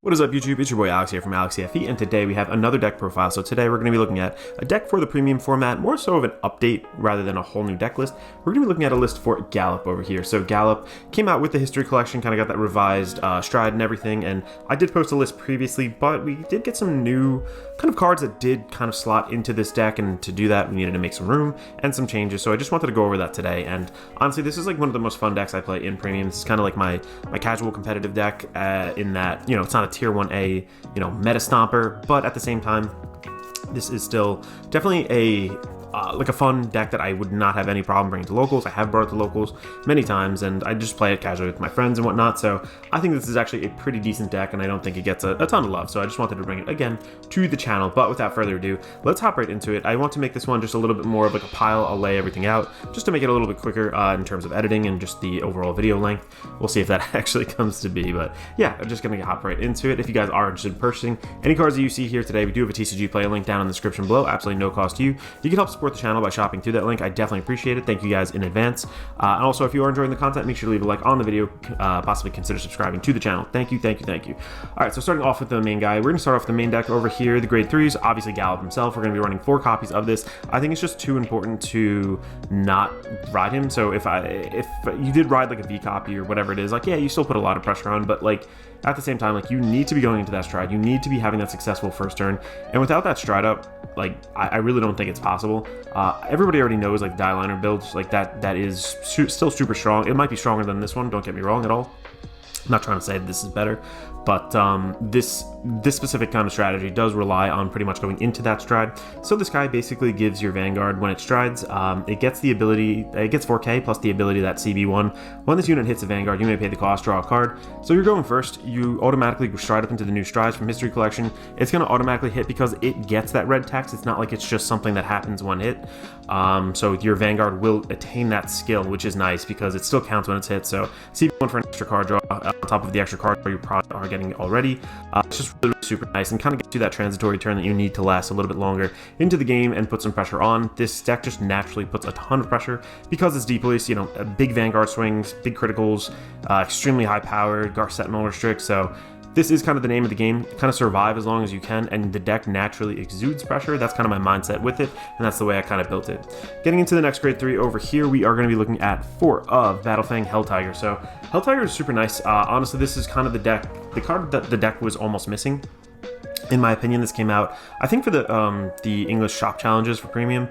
What is up, YouTube? It's your boy Alex here from AlexCFE, and today we have another deck profile. So today we're going to be looking at a deck for the premium format, more so of an update rather than a whole new deck list. We're going to be looking at a list for Gallop over here. So Gallop came out with the history collection, kind of got that revised stride and everything, and I did post a list previously, but we did get some new kind of cards that did kind of slot into this deck, and to do that we needed to make some room and some changes. So I just wanted to go over that today, and honestly this is like one of the most fun decks I play in premium. This is kind of like my casual competitive deck in that, you know, it's not a tier 1A, you know, meta stomper, but at the same time, this is still definitely a like a fun deck that I would not have any problem bringing to locals. I have brought it to locals many times, and I just play it casually with my friends and whatnot, so I think this is actually a pretty decent deck, and I don't think it gets a ton of love, so I just wanted to bring it again to the channel. But without further ado, let's hop right into it. I want to make this one just a little bit more of like a pile. I'll lay everything out just to make it a little bit quicker in terms of editing and just the overall video length. We'll see if that actually comes to be, but yeah, I'm just gonna hop right into it. If you guys are interested in purchasing any cards that you see here today, we do have a TCG Play link down in the description below, absolutely no cost to you. You can help support the channel by shopping through that link. I definitely appreciate it. Thank you guys in advance. And also, if you are enjoying the content, make sure to leave a like on the video, possibly consider subscribing to the channel. Thank you, thank you, thank you. All right, so starting off with the main guy, we're going to start off the main deck over here, the grade 3s, obviously Gallop himself. We're going to be running 4 copies of this. I think it's just too important to not ride him. So if you did ride like a V copy or whatever it is, like, yeah, you still put a lot of pressure on, but like at the same time, like, you need to be going into that stride. You need to be having that successful first turn, and without that stride up, like, I really don't think it's possible. Everybody already knows like die liner builds, like that is still super strong. It might be stronger than this one, don't get me wrong at all. I'm not trying to say this is better, but this specific kind of strategy does rely on pretty much going into that stride. So this guy basically gives your Vanguard, when it strides, it gets the ability, it gets 4K plus the ability that CB1. When this unit hits a Vanguard, you may pay the cost, draw a card. So you're going first, you automatically stride up into the new strides from history collection. It's going to automatically hit because it gets that red text. It's not like it's just something that happens one hit. So your Vanguard will attain that skill, which is nice because it still counts when it's hit. So CB1 for an extra card draw on top of the extra card draw you probably are getting already. It's just really super nice and kind of gets you that transitory turn that you need to last a little bit longer into the game and put some pressure on. This deck just naturally puts a ton of pressure because it's deep release, you know, big Vanguard swings, big criticals, extremely high powered, Gar Sentinel restrict. So this is kind of the name of the game, kind of survive as long as you can, and the deck naturally exudes pressure. That's kind of my mindset with it, and that's the way I kind of built it. Getting into the next grade 3 over here, we are going to be looking at 4 of Battlefang Helltiger. So Helltiger is super nice. Honestly, this is kind of the card that the deck was almost missing. In my opinion, this came out, I think, for the English shop challenges for premium.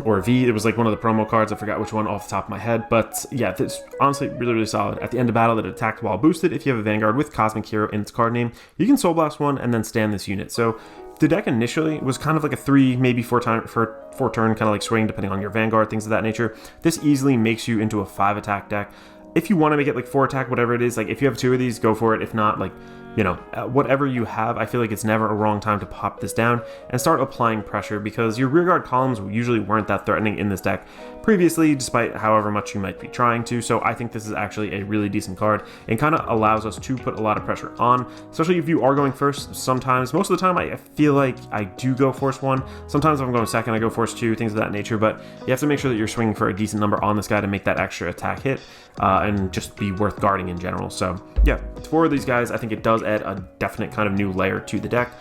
Or V, it was like one of the promo cards, I forgot which one off the top of my head, but yeah, this honestly really solid. At the end of battle, that it attacked while boosted. If you have a Vanguard with Cosmic Hero in its card name, you can Soul Blast one and then stand this unit. So the deck initially was kind of like a 3, maybe 4 turn kind of like swing, depending on your Vanguard, things of that nature. This easily makes you into a 5 attack deck. If you want to make it like 4 attack, whatever it is, like if you have 2 of these, go for it. If not, like, you know, whatever you have, I feel like it's never a wrong time to pop this down and start applying pressure, because your rearguard columns usually weren't that threatening in this deck previously, despite however much you might be trying to. So I think this is actually a really decent card and kind of allows us to put a lot of pressure on, especially if you are going first. Sometimes, most of the time, I feel like I do go force 1. Sometimes if I'm going second, I go force 2, things of that nature, but you have to make sure that you're swinging for a decent number on this guy to make that extra attack hit and just be worth guarding in general. So yeah, 4 of these guys, I think it does add a definite kind of new layer to the deck.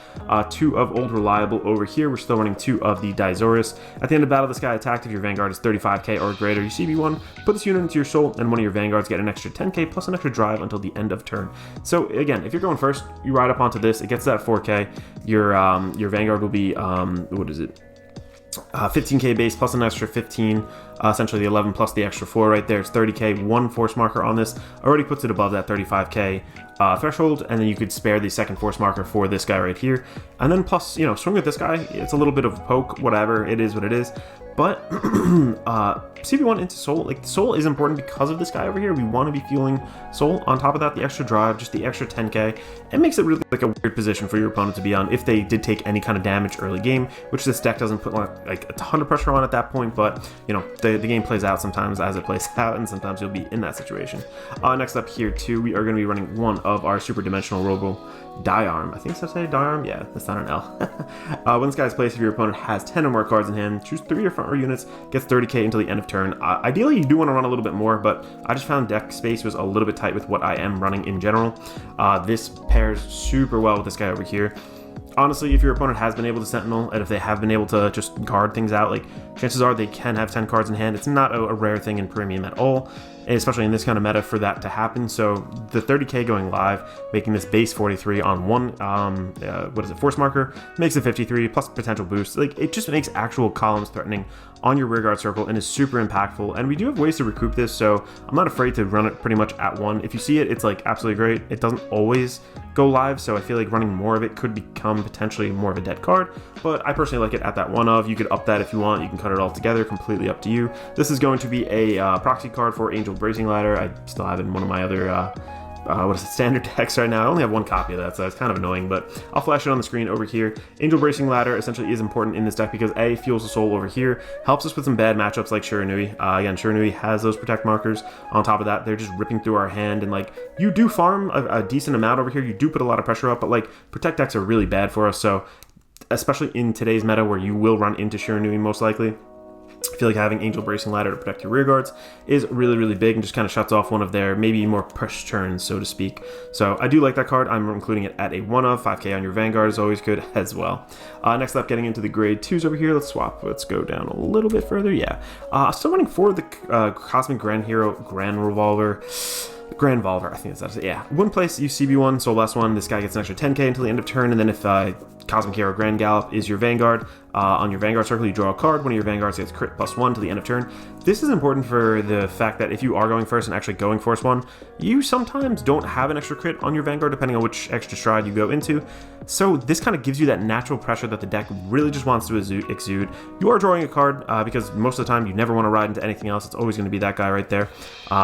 2 of Old Reliable over here. We're still running 2 of the Dizoris. At the end of battle, this guy attacked. If your Vanguard is 35k or greater, you CB1, put this unit into your soul, and one of your Vanguards get an extra 10k plus an extra drive until the end of turn. So again, if you're going first, you ride up onto this, it gets that 4k. Your Vanguard will be, what is it? 15k base plus an extra 15, essentially the 11 plus the extra 4 right there. It's 30k. 1 force marker on this already puts it above that 35k threshold, and then you could spare the second force marker for this guy right here, and then plus, you know, swing with this guy. It's a little bit of a poke, whatever, it is what it is. But CB1 into Soul, like, Soul is important because of this guy over here. We want to be fueling Soul. On top of that, the extra drive, just the extra 10k. It makes it really like a weird position for your opponent to be on if they did take any kind of damage early game, which this deck doesn't put like a ton of pressure on at that point. But you know, the game plays out sometimes as it plays out, and sometimes you'll be in that situation. Next up here too, we are going to be running 1 of our super dimensional Robo Diarm. I think so, say Diarm. Yeah, that's not an L. When this guy's placed, if your opponent has 10 or more cards in hand, choose 3 front row units, gets 30k until the end of turn. Ideally, you do want to run a little bit more, but I just found deck space was a little bit tight with what I am running in general. This pairs super well with this guy over here. Honestly, if your opponent has been able to Sentinel, and if they have been able to just guard things out, like, chances are they can have 10 cards in hand. It's not a rare thing in Premium at all, especially in this kind of meta for that to happen. So the 30k going live, making this base 43 on one, force marker, makes it 53, plus potential boost. Like, it just makes actual columns threatening on your rearguard circle and is super impactful. And we do have ways to recoup this, so I'm not afraid to run it pretty much at 1. If you see it, it's like absolutely great. It doesn't always go live, so I feel like running more of it could become potentially more of a dead card, but I personally like it at that 1 of. You could up that if you want, you can cut it all together, completely up to you. This is going to be a proxy card for Angel Bracing Ladder. I still have it in one of my other standard decks right now. I only have one copy of that, so it's kind of annoying, but I'll flash it on the screen over here. Angel Bracing Ladder essentially is important in this deck because A, fuels the soul over here, helps us with some bad matchups like Shiranui. Again, Shiranui has those protect markers. On top of that, they're just ripping through our hand, and like, you do farm a decent amount over here. You do put a lot of pressure up, but like, protect decks are really bad for us, so especially in today's meta where you will run into Shiranui most likely, I feel like having Angel Bracing Ladder to protect your rear guards is really, really big and just kind of shuts off one of their maybe more push turns, so to speak. So I do like that card. I'm including it at a 1 of. 5k on your Vanguard is always good as well. Next up, getting into the grade 2s over here. Let's swap. Let's go down a little bit further. Yeah. Still running for the Cosmic Grand Hero Grand Revolver. Grand Volver, I think that's it. Yeah. One place, you CB1, Soul Blast 1. This guy gets an extra 10k until the end of turn, and then if Cosmic Hero Grand Gallop is your Vanguard, on your Vanguard circle, you draw a card. One of your Vanguards gets crit +1 to the end of turn. This is important for the fact that if you are going first and actually going Force 1, you sometimes don't have an extra crit on your Vanguard depending on which extra stride you go into. So this kind of gives you that natural pressure that the deck really just wants to exude. You are drawing a card because most of the time you never want to ride into anything else. It's always going to be that guy right there.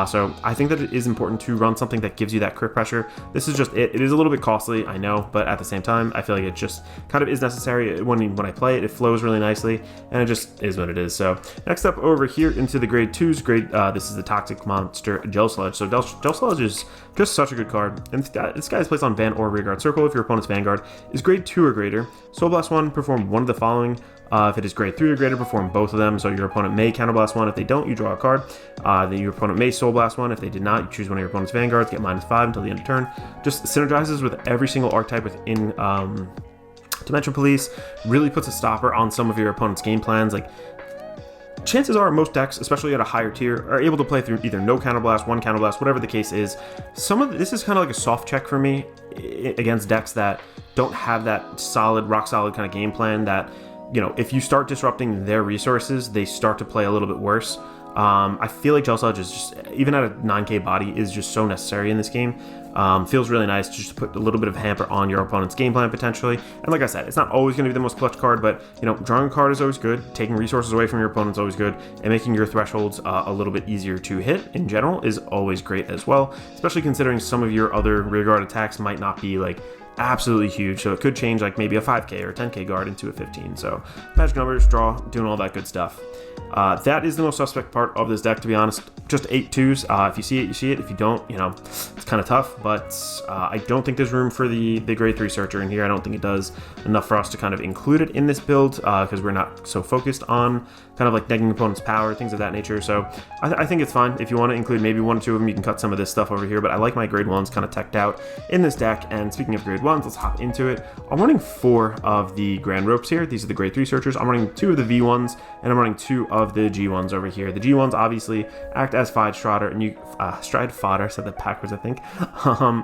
So I think that it is important to run something that gives you that crit pressure. This is just it. It is a little bit costly, I know, but at the same time, I feel like it just kind of is necessary. When I play it, it flows really nicely, and it just is what it is. So next up over here into the grade 2s, this is the Toxic Monster Gel Sludge. So Gel Sludge is just such a good card, and this guy is placed on Van or Rearguard Circle if your opponent's Vanguard is grade 2 or greater. Soul Blast 1, perform one of the following. If it is grade 3 or greater, perform both of them. So your opponent may Counterblast 1. If they don't, you draw a card. Then your opponent may Soul Blast 1. If they did not, you choose one of your opponent's Vanguards, get -5 until the end of turn. Just synergizes with every single archetype within Dimension Police. Really puts a stopper on some of your opponent's game plans. Like, chances are most decks, especially at a higher tier, are able to play through either no Counterblast, one Counterblast, whatever the case is. This is kind of like a soft check for me against decks that don't have that solid, rock solid kind of game plan that, you know, if you start disrupting their resources, they start to play a little bit worse. I feel like Gel Sludge is just, even at a 9k body, is just so necessary in this game. Feels really nice just to put a little bit of hamper on your opponent's game plan potentially. And like I said, it's not always going to be the most clutch card, but you know, drawing a card is always good. Taking resources away from your opponent is always good, and making your thresholds a little bit easier to hit in general is always great as well. Especially considering some of your other rearguard attacks might not be like absolutely huge, so it could change like maybe a 5k or 10k guard into a 15. So magic numbers, draw, doing all that good stuff. That is the most suspect part of this deck, to be honest. Just 8 2s. If you see it, you see it. If you don't, you know, it's kind of tough, but I don't think there's room for the grade 3 searcher in here. I don't think it does enough for us to kind of include it in this build because we're not so focused on kind of like negging opponent's power, things of that nature. So I think it's fine. If you want to include maybe 1 or 2 of them, you can cut some of this stuff over here, but I like my grade 1s kind of teched out in this deck. And speaking of grade 1s, let's hop into it. I'm running 4 of the Grand Ropes here. These are the grade 3 searchers. I'm running 2 of the V1s, and I'm running 2 of the G1s over here. The G1s obviously act as stride fodder, said that backwards, I think.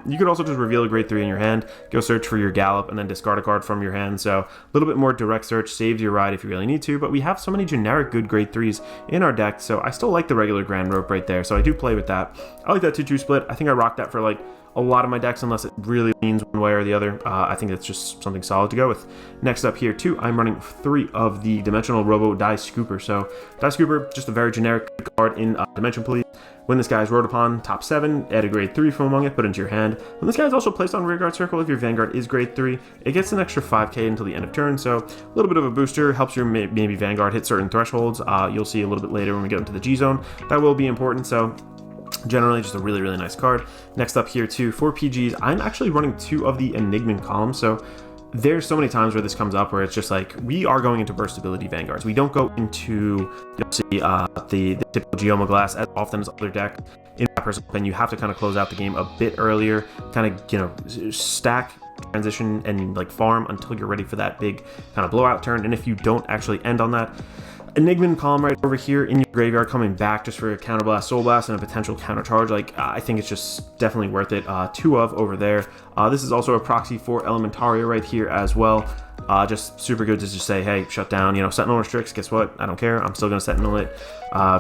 You could also just reveal a grade 3 in your hand, go search for your Gallop, and then discard a card from your hand. So a little bit more direct search, saves your ride if you really need to, but we have so many generic good grade 3s in our deck, so I still like the regular Grand Rope right there, so I do play with that. I like that 2-2 split. I think I rock that for like a lot of my decks unless it really leans one way or the other. I think that's just something solid to go with. Next up here too, I'm running 3 of the Dimensional Robo Die Scooper. So Die Scooper, just a very generic card in Dimension Police. When this guy is rode upon, top 7, add a grade 3 from among it, put it into your hand. When this guy is also placed on Rearguard Circle, if your Vanguard is grade 3, it gets an extra 5k until the end of turn, so a little bit of a booster, helps your maybe Vanguard hit certain thresholds. You'll see a little bit later when we get into the G zone. That will be important, so generally just a really, really nice card. Next up here too, for PGs, I'm actually running 2 of the Enigman columns, so there's so many times where this comes up where it's just like, we are going into burst ability Vanguards. We don't go into, you'll see, the typical Geoma Glass as often as other decks. In my personal opinion, you have to kind of close out the game a bit earlier, kind of, you know, stack, transition, and like farm until you're ready for that big kind of blowout turn. And if you don't actually end on that, Enigman column right over here in your graveyard coming back just for a counterblast, soul blast, and a potential countercharge. Like, I think it's just definitely worth it. 2 of over there. This is also a proxy for Elementaria right here as well. Just super good to just say, hey, shut down, you know, Sentinel restricts. Guess what? I don't care. I'm still going to Sentinel it.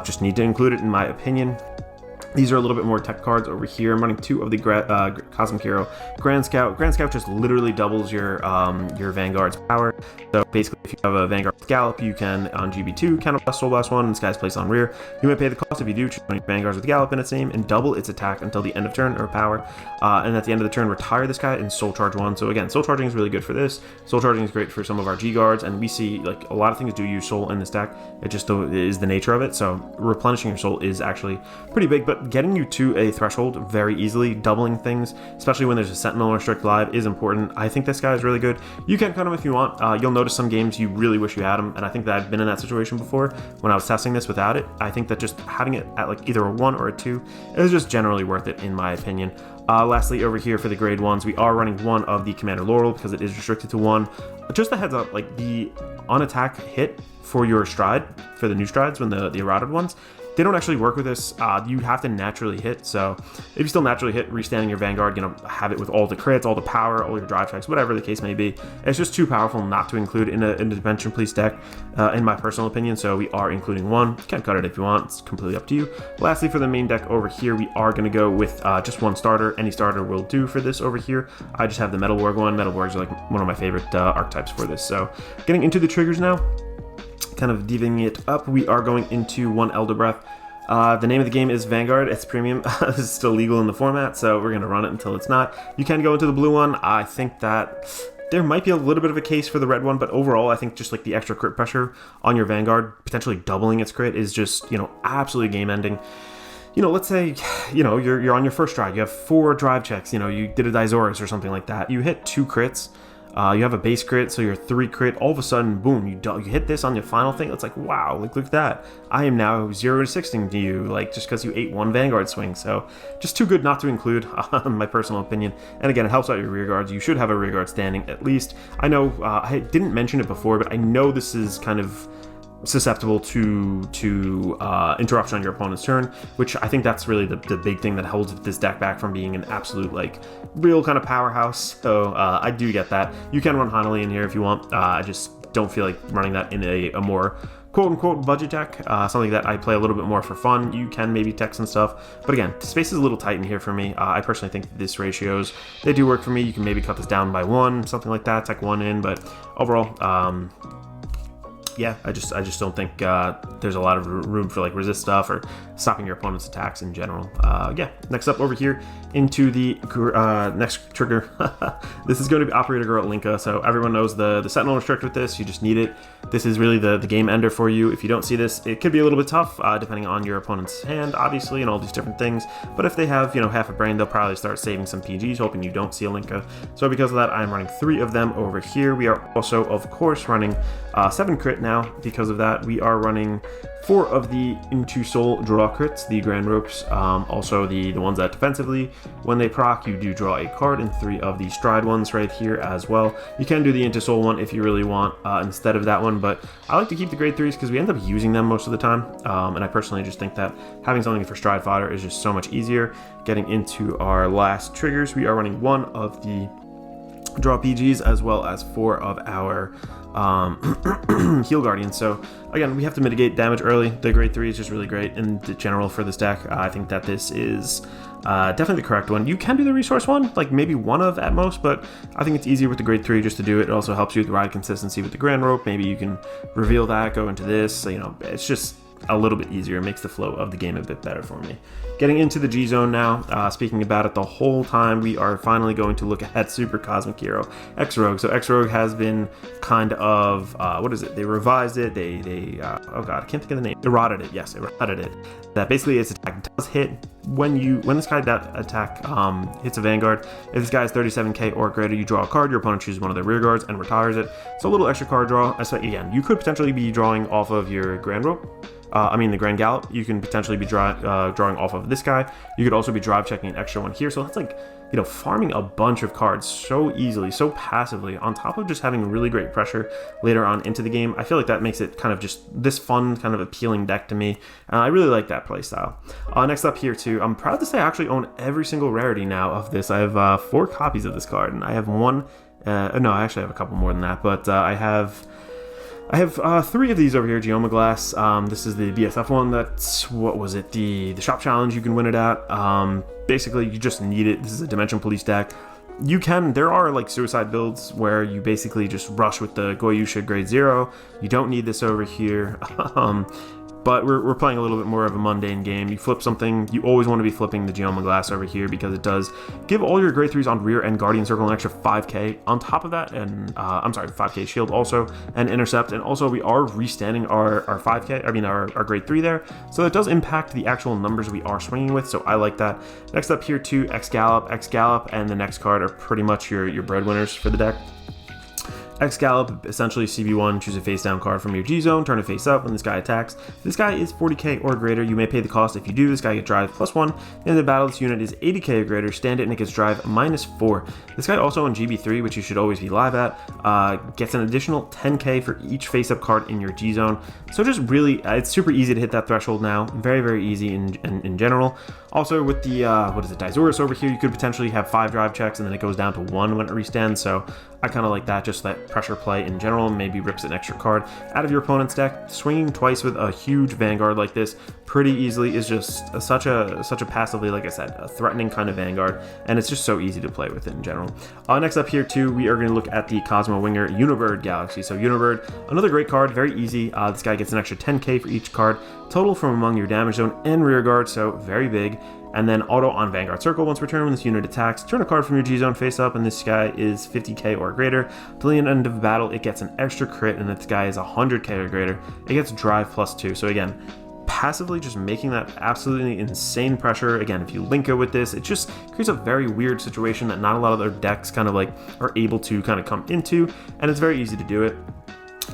Just need to include it in my opinion. These are a little bit more tech cards over here. I'm running 2 of the Cosmic Hero Grand Scout. Grand Scout just literally doubles your Vanguard's power. So basically, if you have a Vanguard with Gallop, you can, on GB2, counterblast Soul Blast 1, and this guy's placed on rear. You may pay the cost if you do, choose one of your Vanguards with Gallop in its name, and double its attack until the end of turn, or power. And at the end of the turn, retire this guy and Soul Charge 1. So again, Soul Charging is really good for this. Soul Charging is great for some of our G Guards, and we see, like, a lot of things do use Soul in this deck. It just is the nature of it. So replenishing your Soul is actually pretty big, but getting you to a threshold very easily, doubling things, especially when there's a Sentinel restrict live, is important. I think this guy is really good. You can cut him if you want. You'll notice some games you really wish you had him, and I think that I've been in that situation before when I was testing this without it. I think that just having it at like either a 1 or a 2 is just generally worth it in my opinion. Lastly, over here for the grade 1s, we are running 1 of the Commander Laurel because it is restricted to 1. Just a heads up, like the on attack hit for your stride, for the new strides, when the eroded ones, they don't actually work with this. You have to naturally hit. So if you still naturally hit, restanding your Vanguard, you know, have it with all the crits, all the power, all your drive checks, whatever the case may be. It's just too powerful not to include in a Dimension Police deck, in my personal opinion. So we are including 1. You can cut it if you want. It's completely up to you. Lastly, for the main deck over here, we are going to go with just 1 starter. Any starter will do for this over here. I just have the Metal Warg one. Metal Wargs are like one of my favorite archetypes for this. So getting into the triggers now. Kind of divvying it up, we are going into 1 Elder Breath. The name of the game is Vanguard. It's premium. This is still legal in the format, so we're going to run it until it's not. You can go into the blue one. I think that there might be a little bit of a case for the red one, but overall, I think just like the extra crit pressure on your Vanguard, potentially doubling its crit, is just, you know, absolutely game ending. You know, let's say, you know, you're on your first stride. You have 4 drive checks. You know, you did a Dizoris or something like that. You hit 2 crits. You have a base crit, so you're 3 crit. All of a sudden, boom, you hit this on your final thing. It's like, wow, like, look at that. I am now 0-6ing to you, like, just because you ate 1 Vanguard swing. So just too good not to include, in my personal opinion. And again, it helps out your rear guards. You should have a rear guard standing at least. I know I didn't mention it before, but I know this is kind of susceptible to interruption on your opponent's turn, which I think that's really the big thing that holds this deck back from being an absolute, like, real kind of powerhouse. So I do get that. You can run Hanali in here if you want. I just don't feel like running that in a more quote-unquote budget deck, something that I play a little bit more for fun. You can maybe tech some stuff, but again, the space is a little tight in here for me. I personally think this ratios, they do work for me. You can maybe cut this down by 1, something like that, tech 1 in, but overall, yeah, I just don't think there's a lot of room for like resist stuff or stopping your opponent's attacks in general. Yeah, next up over here into the next trigger. This is going to be Operator Girl Linka. So everyone knows the Sentinel restrict with this. You just need it. This is really the game ender for you. If you don't see this, it could be a little bit tough depending on your opponent's hand, obviously, and all these different things. But if they have, you know, half a brain, they'll probably start saving some PGs, hoping you don't see a Linka. So because of that, I'm running 3 of them over here. We are also, of course, running 7 crit now. Because of that, we are running 4 of the Into Soul draw crits, the Grand Ropes, also the ones that defensively, when they proc, you do draw a card, and 3 of the Stride ones right here as well. You can do the Into Soul one if you really want instead of that one, but I like to keep the grade 3s because we end up using them most of the time, and I personally just think that having something for Stride fodder is just so much easier. Getting into our last triggers, we are running 1 of the draw PGs as well as 4 of our Heal Guardian. So again, we have to mitigate damage early. The grade 3 is just really great in general for this deck. I think that this is definitely the correct one. You can do the resource one, like maybe 1 of at most, but I think it's easier with the grade 3 just to do it. It also helps you with the ride consistency with the Grand Rope. Maybe you can reveal that, go into this, so, you know, it's just a little bit easier. It makes the flow of the game a bit better for me. Getting into the G Zone now, speaking about it the whole time, we are finally going to look at Super Cosmic Hero X-Rogue. So X-Rogue has been kind of, what is it? They revised it. They oh god, I can't think of the name. Eroded it. Yes, eroded it. That basically its attack does hit, when this guy that attack hits a Vanguard, if this guy is 37k or greater, you draw a card, your opponent chooses one of their rear guards and retires it. So a little extra card draw. Again, you could potentially be drawing off of your Grand Rope. The Grand Gallop. You can potentially be drawing off of this guy. You could also be drive checking an extra one here. So that's like, farming a bunch of cards so easily, so passively, on top of just having really great pressure later on into the game. I feel like that makes it kind of just this fun, kind of appealing deck to me. I really like that playstyle. Next up here too, I'm proud to say I actually own every single rarity now of this. I have 4 copies of this card, and I have one. No, I actually have a couple more than that, but I have 3 of these over here, Geoma Glass. This is the BSF one. That's, what was it? The shop challenge, you can win it at. Basically, you just need it. This is a Dimension Police deck. There are like suicide builds where you basically just rush with the Goyusha grade 0. You don't need this over here. But we're playing a little bit more of a mundane game. You flip something, you always want to be flipping the Geoma Glass over here because it does give all your grade 3s on rear and Guardian Circle an extra 5k on top of that, and 5k shield also, and intercept, and also we are restanding our 5k, our grade 3 there, so it does impact the actual numbers we are swinging with, so I like that. Next up here too, X Gallop, and the next card are pretty much your breadwinners for the deck. X Gallop, essentially CB1, choose a face down card from your G zone, turn it face up when this guy attacks. If this guy is 40k or greater, you may pay the cost. If you do, this guy gets drive +1. In the battle, this unit is 80k or greater, stand it and it gets drive -4. This guy also on GB3, which you should always be live at, gets an additional 10k for each face up card in your G zone. So just really, it's super easy to hit that threshold now. Very, very easy in general. Also with the, Dizoris over here, you could potentially have 5 drive checks and then it goes down to 1 when it restands. So I kind of like that, just that pressure play in general, maybe rips an extra card out of your opponent's deck. Swinging twice with a huge Vanguard like this pretty easily is just such a passively, like I said, a threatening kind of Vanguard, and it's just so easy to play with it in general. Next up here too, we are going to look at the Cosmo Winger Unibird Galaxy. So Unibird, another great card, very easy. This guy gets an extra 10k for each card, total from among your damage zone and rear guard, so very big. And then auto on Vanguard Circle. Once per turn, when this unit attacks, turn a card from your G-Zone face up, and this guy is 50k or greater. Till the end of battle, it gets an extra crit, and if this guy is 100k or greater, it gets drive +2. So again, passively just making that absolutely insane pressure. Again, if you link it with this, it just creates a very weird situation that not a lot of their decks kind of like are able to kind of come into, and it's very easy to do it.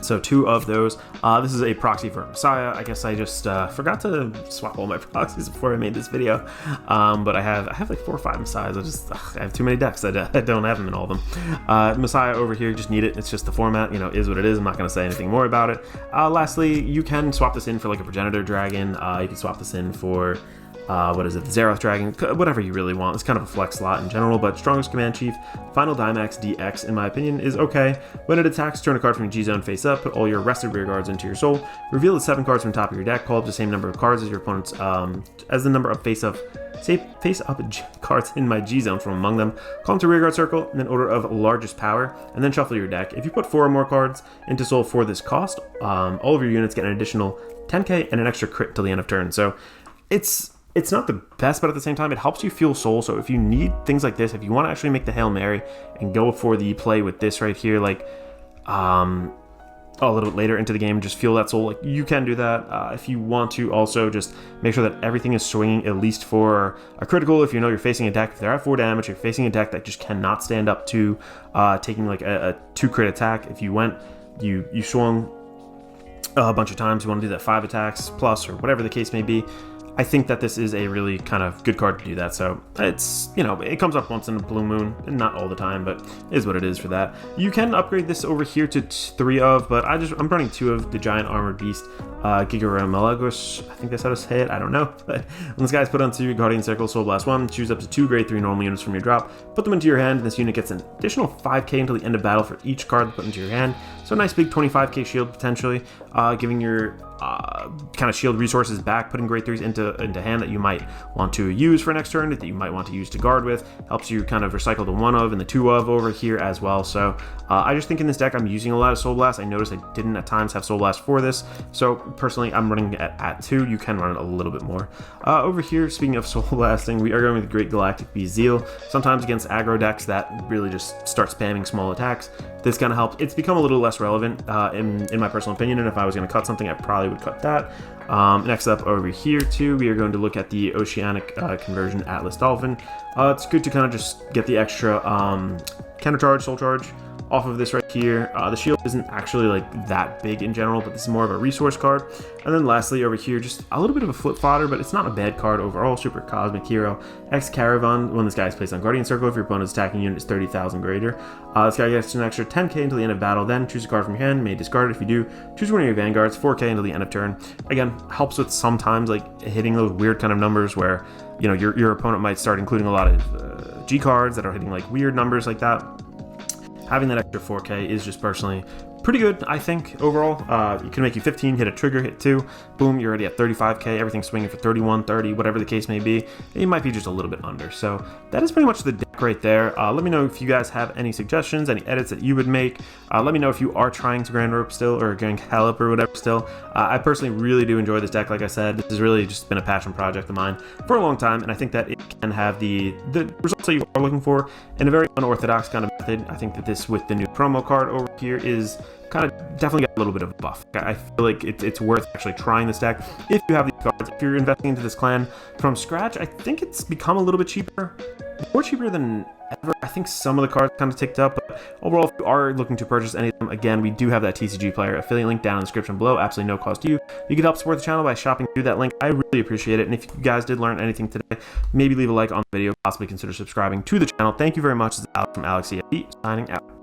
So 2 of those. This is a proxy for Messiah. I guess I just forgot to swap all my proxies before I made this video. But I have like 4 or 5 Messiahs. I have too many decks. I don't have them in all of them. Messiah over here, just need it. It's just the format, is what it is. I'm not going to say anything more about it. Lastly, you can swap this in for like a Progenitor Dragon. You can swap this in for the Zeroth Dragon, whatever you really want. It's kind of a flex slot in general, but Strongest Command Chief, Final Dimax DX, in my opinion, is okay. When it attacks, turn a card from your G-Zone face up, put all your rested rear guards into your soul, reveal the 7 cards from top of your deck, call up the same number of cards as your opponent's, as the number of face-up cards in my G-Zone from among them, call them to rear guard circle, in an order of largest power, and then shuffle your deck. If you put 4 or more cards into soul for this cost, all of your units get an additional 10k and an extra crit till the end of turn. So it's not the best, but at the same time, it helps you fuel soul. So if you need things like this, if you want to actually make the Hail Mary and go for the play with this right here, like a little bit later into the game, just fuel that soul, like you can do that. If you want to also just make sure that everything is swinging at least for a critical, if you know you're facing a deck, if they're at 4 damage, you're facing a deck that just cannot stand up to taking like a 2 crit attack. If you swung a bunch of times, you want to do that 5 attacks plus or whatever the case may be. I think that this is a really kind of good card to do that. So it's, it comes up once in a blue moon, and not all the time, but is what it is for that. You can upgrade this over here to 3 of, but I'm running 2 of the Giant Armored Beast, Gigaramalagus. I think that's how to say it. I don't know. But when this guy's put onto your Guardian Circle, Soul Blast 1, choose up to 2 grade 3 normal units from your drop, put them into your hand, and this unit gets an additional 5k until the end of battle for each card put into your hand. So a nice big 25k shield potentially, giving your kind of shield resources back, putting grade 3s into hand that you might want to use for next turn, that you might want to use to guard with. Helps you kind of recycle the 1 of and the 2 of over here as well. So I just think in this deck I'm using a lot of Soul Blast. I noticed I didn't at times have Soul Blast for this, so personally I'm running at 2. You can run it a little bit more. Over here, speaking of Soul Blasting, we are going with the Great Galactic Beast Zeal. Sometimes against aggro decks that really just start spamming small attacks, this kind of helps. It's become a little less relevant in my personal opinion, and if I was going to cut something, I probably would cut that. Next up over here too, we are going to look at the Oceanic Conversion Atlas Dolphin. It's good to kind of just get the extra counter charge, soul charge off of this right here. The shield isn't actually like that big in general, but this is more of a resource card. And then lastly over here, just a little bit of a flip fodder, but it's not a bad card overall. Super Cosmic Hero X Caravan. When this guy is placed on Guardian Circle, if your opponent's attacking unit is 30,000 greater, this guy gets an extra 10k until the end of battle. Then choose a card from your hand, you may discard it. If you do, choose one of your Vanguards, 4k until the end of turn. Again, helps with sometimes like hitting those weird kind of numbers where, you know, your opponent might start including a lot of G cards that are hitting like weird numbers like that. Having that extra 4k is just personally pretty good, I think, overall. You can make you 15, hit a trigger, hit 2, boom, you're already at 35k, everything's swinging for 31, 30, whatever the case may be. It might be just a little bit under. So that is pretty much the deck right there. Let me know if you guys have any suggestions, any edits that you would make. Let me know if you are trying to Grand Rope still, or Grand Gallop or whatever still. I personally really do enjoy this deck, like I said. This has really just been a passion project of mine for a long time, and I think that it can have the results that you are looking for in a very unorthodox kind of method. I think that this, with the new promo card over here, is kind of definitely got a little bit of a buff. I feel like it's worth actually trying this deck if you have these cards. If you're investing into this clan from scratch, I think it's become a little bit cheaper. More cheaper than ever. I think some of the cards kind of ticked up, but overall, if you are looking to purchase any of them, again, we do have that TCG Player affiliate link down in the description below. Absolutely no cost to you. You can help support the channel by shopping through that link. I really appreciate it. And if you guys did learn anything today, maybe leave a like on the video, possibly consider subscribing to the channel. Thank you very much. This is Alex from Alex CFE, signing out.